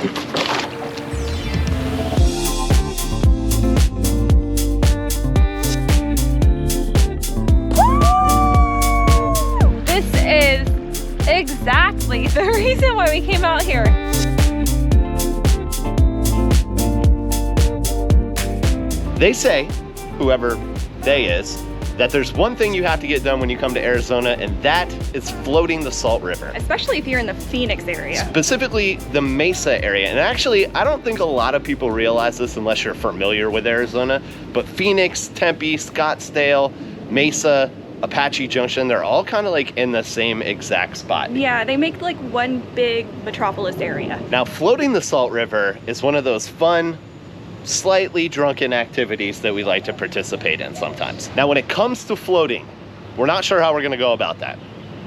This is exactly the reason why we came out here. They say, whoever they is, that there's one thing you have to get done when you come to Arizona, and that is floating the Salt River. Especially if you're in the Phoenix area. Specifically the Mesa area. And actually, I don't think a lot of people realize this unless you're familiar with Arizona, but Phoenix, Tempe, Scottsdale, Mesa, Apache Junction, they're all kind of like in the same exact spot. Yeah, they make like one big metropolis area. Now, floating the Salt River is one of those fun, slightly drunken activities that we like to participate in sometimes. Now, when it comes to floating, we're not sure how we're gonna go about that.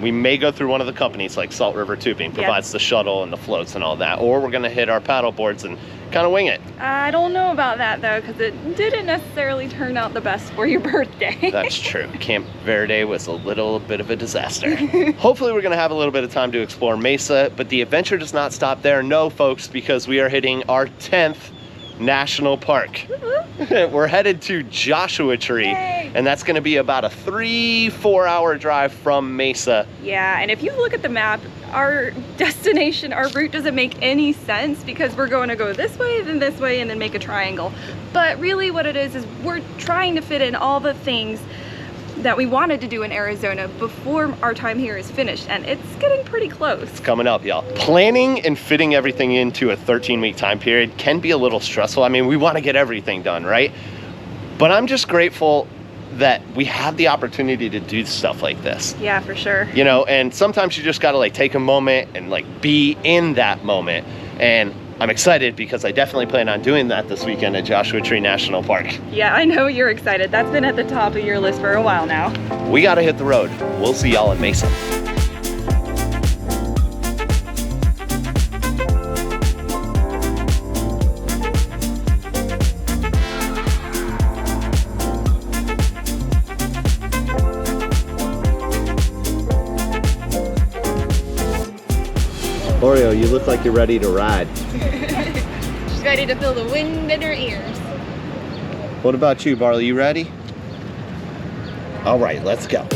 We may go through one of the companies like Salt River Tubing, provides the shuttle and the floats and all that, or we're gonna hit our paddle boards and kind of wing it. I don't know about that though, because it didn't necessarily turn out the best for your birthday. That's true. Camp Verde was a little bit of a disaster. Hopefully we're gonna have a little bit of time to explore Mesa, but the adventure does not stop there. No, folks, because we are hitting our 10th National Park. We're headed to Joshua Tree. Yay. And that's gonna be about a 3-4 hour drive from Mesa. Yeah, and if you look at the map, our destination, our route doesn't make any sense because we're going to go this way, then this way, and then make a triangle. But really what it is we're trying to fit in all the things that we wanted to do in Arizona before our time here is finished, and it's getting pretty close. It's coming up, y'all. Planning and fitting everything into a 13-week time period can be a little stressful. I mean, we want to get everything done, right? But I'm just grateful that we have the opportunity to do stuff like this. Yeah, for sure. You know, and sometimes you just got to like take a moment and like be in that moment. And I'm excited because I definitely plan on doing that this weekend at Joshua Tree National Park. Yeah, I know you're excited. That's been at the top of your list for a while now. We got to hit the road. We'll see y'all in Mesa. Oreo, you look like you're ready to ride. She's ready to feel the wind in her ears. What about you, Barley? You ready? All right, let's go.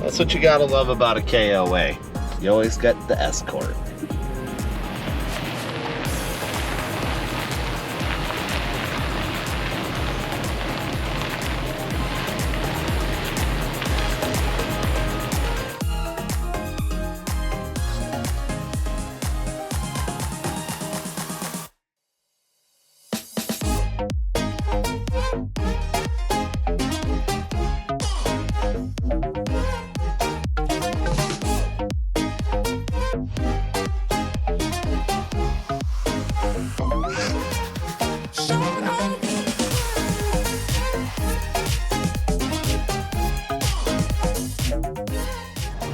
That's what you gotta love about a KOA. You always get the escort.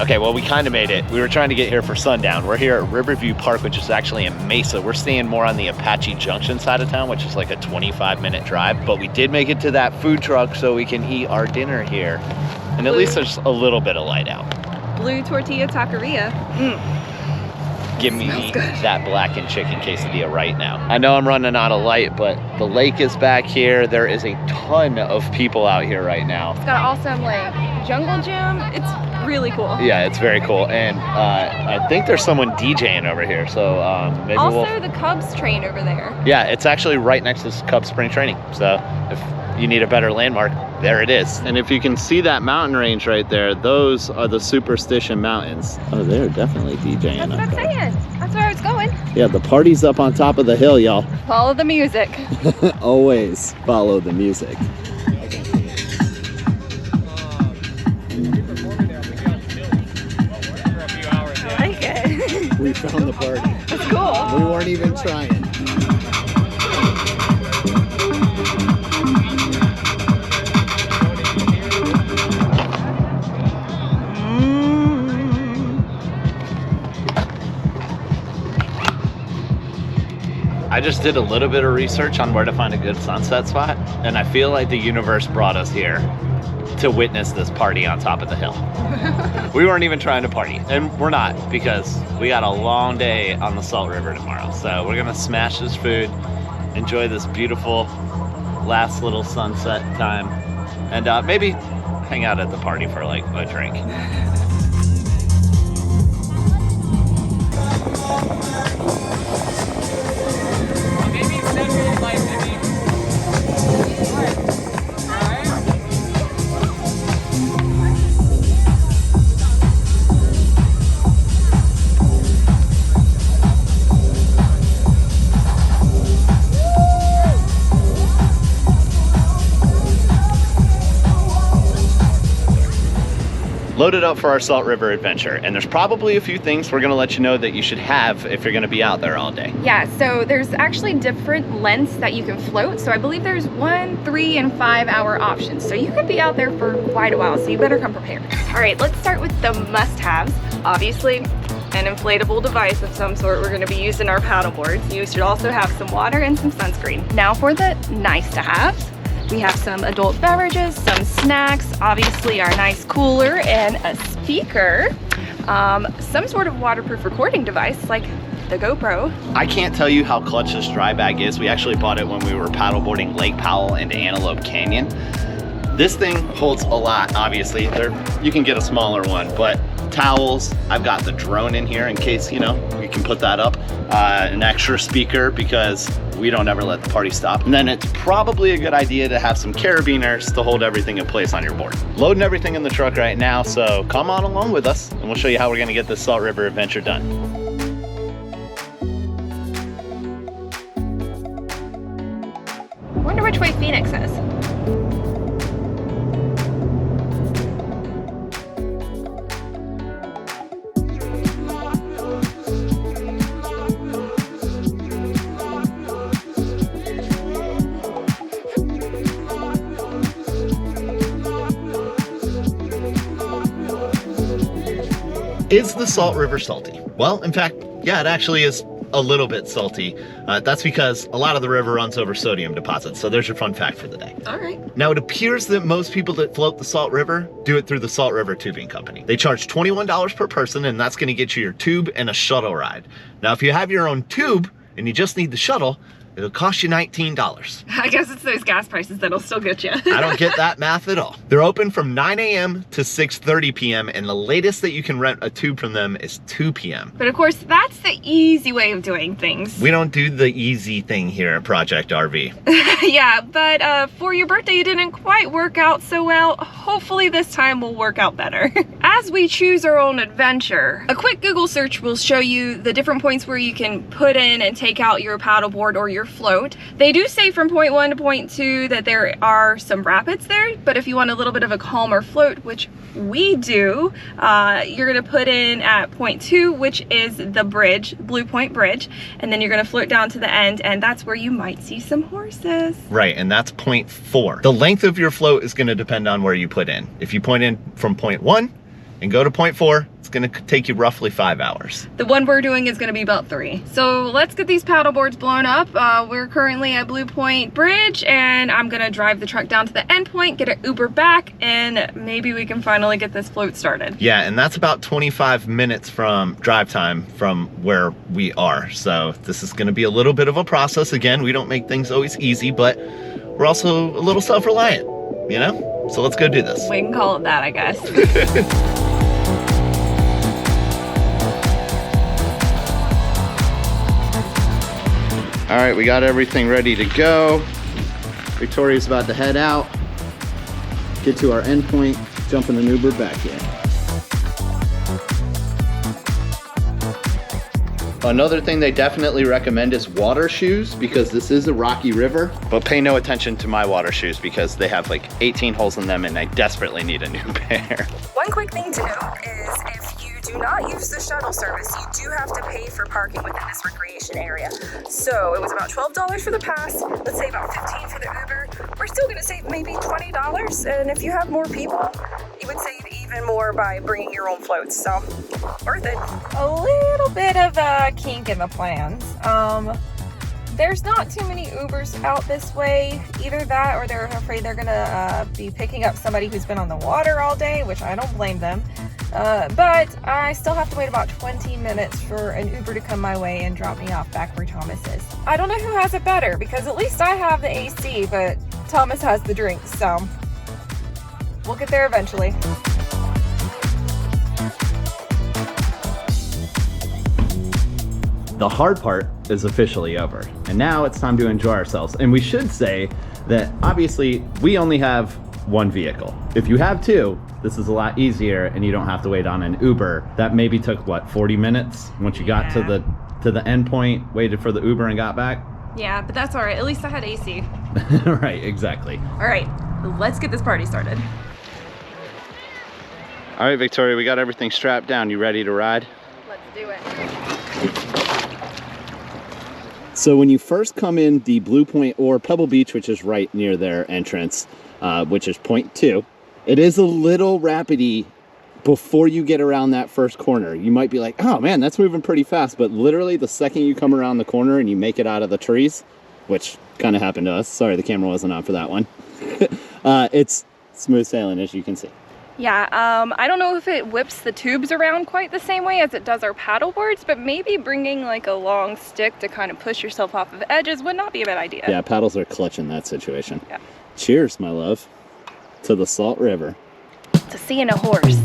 Okay, well, we kind of made it. We were trying to get here for sundown. We're here at Riverview Park, which is actually in Mesa. We're staying more on the Apache Junction side of town, which is like a 25-minute drive. But we did make it to that food truck so we can eat our dinner here. And at least there's a little bit of light out. Blue tortilla taqueria. Give me that blackened chicken quesadilla right now. I know I'm running out of light, but the lake is back here. There is a ton of people out here right now. It's got awesome like jungle gym. It's really cool. Yeah, it's very cool. And I think there's someone DJing over here. So maybe also the Cubs train over there. Yeah, it's actually right next to Cubs spring training. So if you need a better landmark, there it is. And if you can see that mountain range right there, those are the Superstition Mountains. Oh, they're definitely DJing. That's what I'm saying. That's where I was going. Yeah, the party's up on top of the hill, y'all. Follow the music. Always follow the music. we found the party. That's cool. We weren't even trying. I just did a little bit of research on where to find a good sunset spot, and I feel like the universe brought us here to witness this party on top of the hill. We weren't even trying to party, and we're not, because we got a long day on the Salt River tomorrow. So we're gonna smash this food, enjoy this beautiful last little sunset time, and maybe hang out at the party for like a drink. Loaded up for our Salt River adventure, and there's probably a few things we're gonna let you know that you should have if you're gonna be out there all day. Yeah, so there's actually different lengths that you can float. So I believe there's 1, 3, and 5 hour options. So you could be out there for quite a while, so you better come prepared. All right, let's start with the must-haves. Obviously, an inflatable device of some sort. We're gonna be using our paddle boards. You should also have some water and some sunscreen. Now for the nice-to-haves. We have some adult beverages, some snacks, obviously our nice cooler and a speaker, some sort of waterproof recording device like the GoPro. I can't tell you how clutch this dry bag is. We actually bought it when we were paddleboarding Lake Powell and Antelope Canyon. This thing holds a lot, obviously. You can get a smaller one, but towels, I've got the drone in here in case, you know, you can put that up. An extra speaker because we don't ever let the party stop. And then it's probably a good idea to have some carabiners to hold everything in place on your board. Loading everything in the truck right now, so come on along with us and we'll show you how we're gonna get this Salt River adventure done. I wonder which way Phoenix is. Is the Salt River salty? Well, in fact, yeah, it actually is a little bit salty. That's because a lot of the river runs over sodium deposits. So there's your fun fact for the day. All right. Now it appears that most people that float the Salt River do it through the Salt River Tubing Company. They charge $21 per person, and that's gonna get you your tube and a shuttle ride. Now, if you have your own tube and you just need the shuttle, it'll cost you $19. I guess it's those gas prices that'll still get you. I don't get that math at all. They're open from 9 a.m. to 6:30 p.m. and the latest that you can rent a tube from them is 2 p.m. But of course, that's the easy way of doing things. We don't do the easy thing here at Project RV. Yeah, but for your birthday, you didn't quite work out so well. Hopefully this time will work out better. As we choose our own adventure, a quick Google search will show you the different points where you can put in and take out your paddleboard or your float. They do say from point 1 to point 2 that there are some rapids there, but if you want a little bit of a calmer float, which we do, you're gonna put in at point 2, which is the bridge, Blue Point Bridge, and then you're gonna float down to the end, and that's where you might see some horses. Right, and that's point 4. The length of your float is gonna depend on where you put in. If you point in from point 1 and go to point 4, it's gonna take you roughly 5 hours. The one we're doing is gonna be about 3. So let's get these paddle boards blown up. We're currently at Blue Point Bridge, and I'm gonna drive the truck down to the end point, get an Uber back, and maybe we can finally get this float started. Yeah, and that's about 25 minutes from drive time from where we are. So this is gonna be a little bit of a process. Again, we don't make things always easy, but we're also a little self-reliant, you know? So let's go do this. We can call it that, I guess. All right, we got everything ready to go. Victoria's about to head out, get to our endpoint, jump in an Uber back in. Another thing they definitely recommend is water shoes because this is a rocky river. But pay no attention to my water shoes because they have like 18 holes in them and I desperately need a new pair. One quick thing to note is if you do not use the shuttle service, you do have to pay for parking within this recreation area. So it was about $12 for the pass, let's say about $15 for the Uber. We're still gonna save maybe $20, and if you have more people, you would save even more by bringing your own floats, so worth it. A little bit of a kink in the plans. There's not too many Ubers out this way. Either that or they're afraid they're gonna be picking up somebody who's been on the water all day, which I don't blame them. But I still have to wait about 20 minutes for an Uber to come my way and drop me off back where Thomas is. I don't know who has it better, because at least I have the AC, but Thomas has the drinks, so we'll get there eventually. The hard part is officially over, and now it's time to enjoy ourselves. And we should say that obviously we only have one vehicle. If you have two, this is a lot easier and you don't have to wait on an Uber. That maybe took, what, 40 minutes once you got to the end point, waited for the Uber and got back? Yeah, but that's all right. At least I had AC. Right, exactly. All right, let's get this party started. All right, Victoria, we got everything strapped down. You ready to ride? Let's do it. So when you first come in the Blue Point or Pebble Beach, which is right near their entrance, which is point 2, it is a little rapidy before you get around that first corner. You might be like, oh man, that's moving pretty fast. But literally the second you come around the corner and you make it out of the trees, which kind of happened to us. Sorry, the camera wasn't on for that one. It's smooth sailing, as you can see. Yeah, I don't know if it whips the tubes around quite the same way as it does our paddle boards, but maybe bringing like a long stick to kind of push yourself off of edges would not be a bad idea. Yeah, paddles are clutch in that situation. Yeah. Cheers, my love, to the Salt River. To seeing a horse.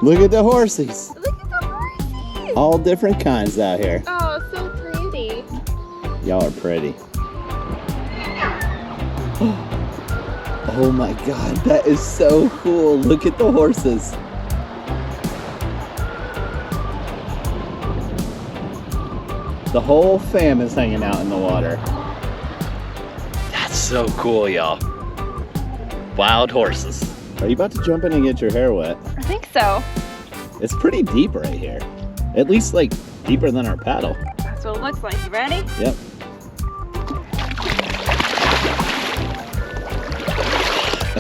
Look at the horses. Look at the horses. All different kinds out here. Oh, so pretty. Y'all are pretty. Oh my God, that is so cool. Look at the horses. The whole fam is hanging out in the water. That's so cool, y'all. Wild horses. Are you about to jump in and get your hair wet? I think so. It's pretty deep right here. At least like deeper than our paddle. That's what it looks like. You ready? Yep.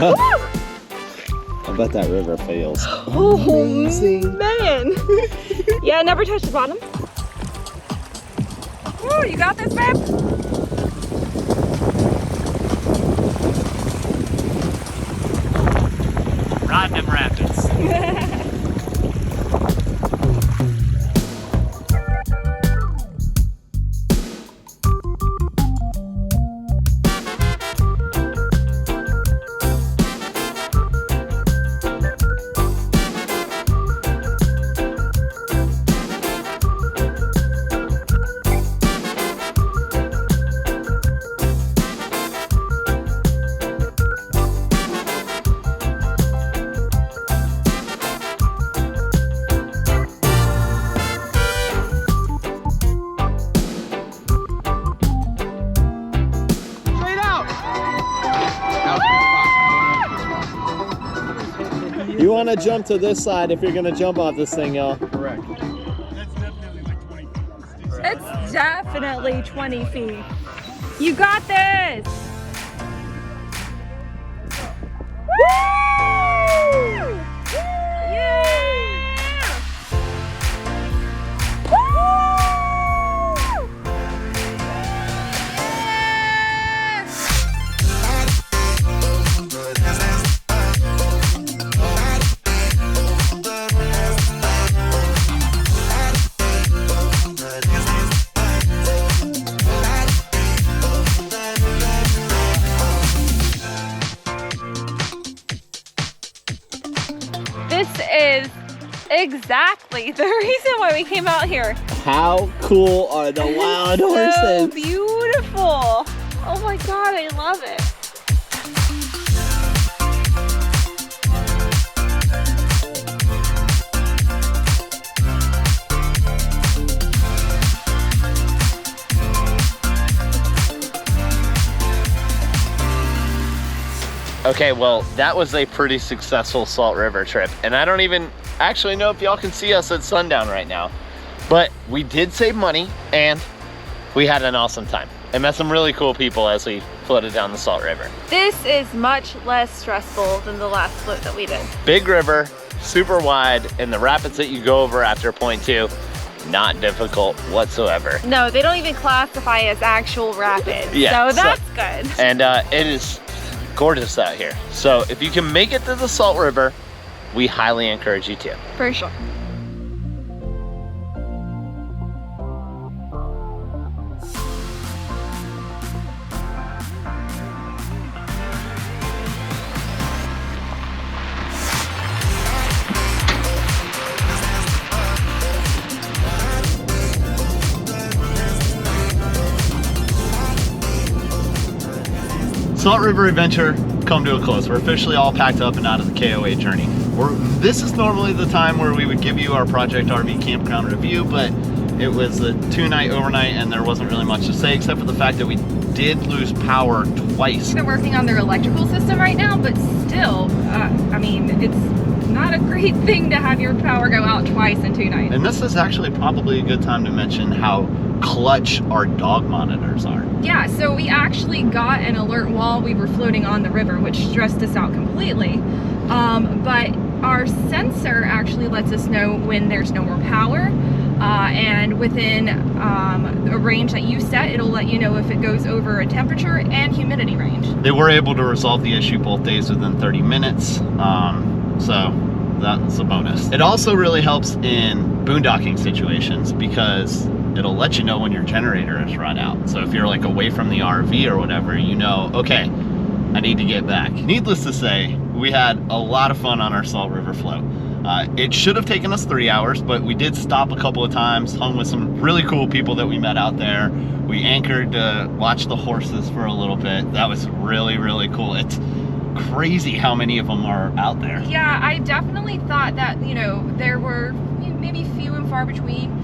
I bet that river feels amazing. Man. Yeah, never touch the bottom. Woo, you got this, babe? Riding them rapids. You want to jump to this side if you're going to jump off this thing, y'all. Correct. That's definitely like 20 feet. It's definitely 20 feet. You got this! Woo! Yeah! Woo! This is exactly the reason why we came out here. How cool are the wild So horses? beautiful. Oh my God, I love it. Okay, well, that was a pretty successful Salt River trip. And I don't even actually know if y'all can see us at sundown right now. But we did save money and we had an awesome time. And met some really cool people as we floated down the Salt River. This is much less stressful than the last float that we did. Big river, super wide, and the rapids that you go over after point 2, not difficult whatsoever. No, they don't even classify as actual rapids. Yeah, so that's good. And it is gorgeous out here. So if you can make it to the Salt River, we highly encourage you to. For sure. Salt River adventure come to a close. We're officially all packed up and out of the KOA journey. This is normally the time where we would give you our Project RV campground review, but it was a 2-night overnight and there wasn't really much to say except for the fact that we did lose power twice. They're working on their electrical system right now, but still, I mean, it's not a great thing to have your power go out twice in 2 nights. And this is actually probably a good time to mention how clutch our dog monitors are. Yeah, so we actually got an alert while we were floating on the river, which stressed us out completely. But our sensor actually lets us know when there's no more power. And within a range that you set, it'll let you know if it goes over a temperature and humidity range. They were able to resolve the issue both days within 30 minutes. So that's a bonus. It also really helps in boondocking situations because it'll let you know when your generator is run out. So if you're like away from the RV or whatever, you know, okay, I need to get back. Needless to say, we had a lot of fun on our Salt River float. It should have taken us 3 hours, but we did stop a couple of times, hung with some really cool people that we met out there. We anchored to watch the horses for a little bit. That was really, really cool. It's crazy how many of them are out there. Yeah, I definitely thought that, you know, there were maybe few and far between,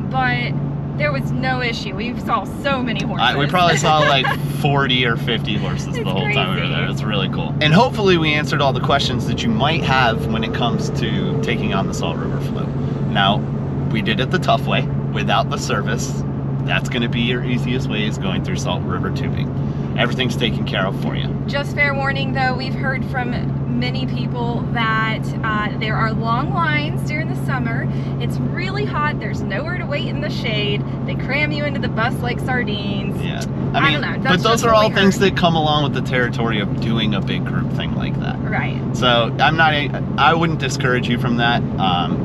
but there was no issue. We saw so many horses. We probably saw like 40 or 50 horses the whole time we were there. It's really cool. And hopefully we answered all the questions that you might have when it comes to taking on the Salt River float. Now, we did it the tough way, without the service. That's gonna be your easiest way, is going through Salt River tubing. Everything's taken care of for you. Just fair warning though, we've heard from many people that there are long lines during the summer. It's really hot, there's nowhere to wait in the shade. They cram you into the bus like sardines. Yeah, I don't know. But those are all things that come along with the territory of doing a big group thing like that. Right. So I wouldn't discourage you from that.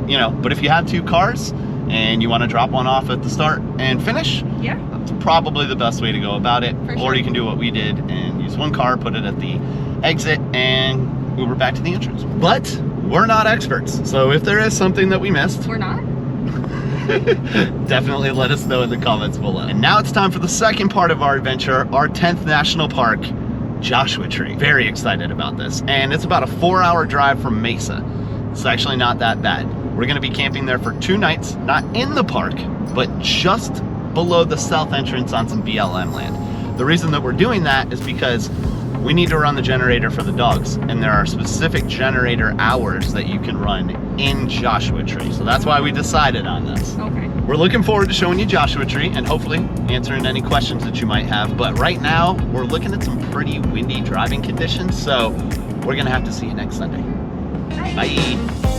You know, but if you have 2 cars and you want to drop one off at the start and finish, yeah, that's probably the best way to go about it. For sure. Or you can do what we did and use 1 car, put it at the exit, and Uber back to the entrance. But we're not experts, so if there is something that we missed, we're not. Definitely let us know in the comments below. And now it's time for the second part of our adventure, our 10th National Park, Joshua Tree. Very excited about this. And it's about a 4-hour drive from Mesa. It's actually not that bad. We're gonna be camping there for 2 nights, not in the park, but just below the south entrance on some BLM land. The reason that we're doing that is because we need to run the generator for the dogs, and there are specific generator hours that you can run in Joshua Tree. So that's why we decided on this. Okay. We're looking forward to showing you Joshua Tree and hopefully answering any questions that you might have. But right now, we're looking at some pretty windy driving conditions, so we're gonna have to see you next Sunday. Bye.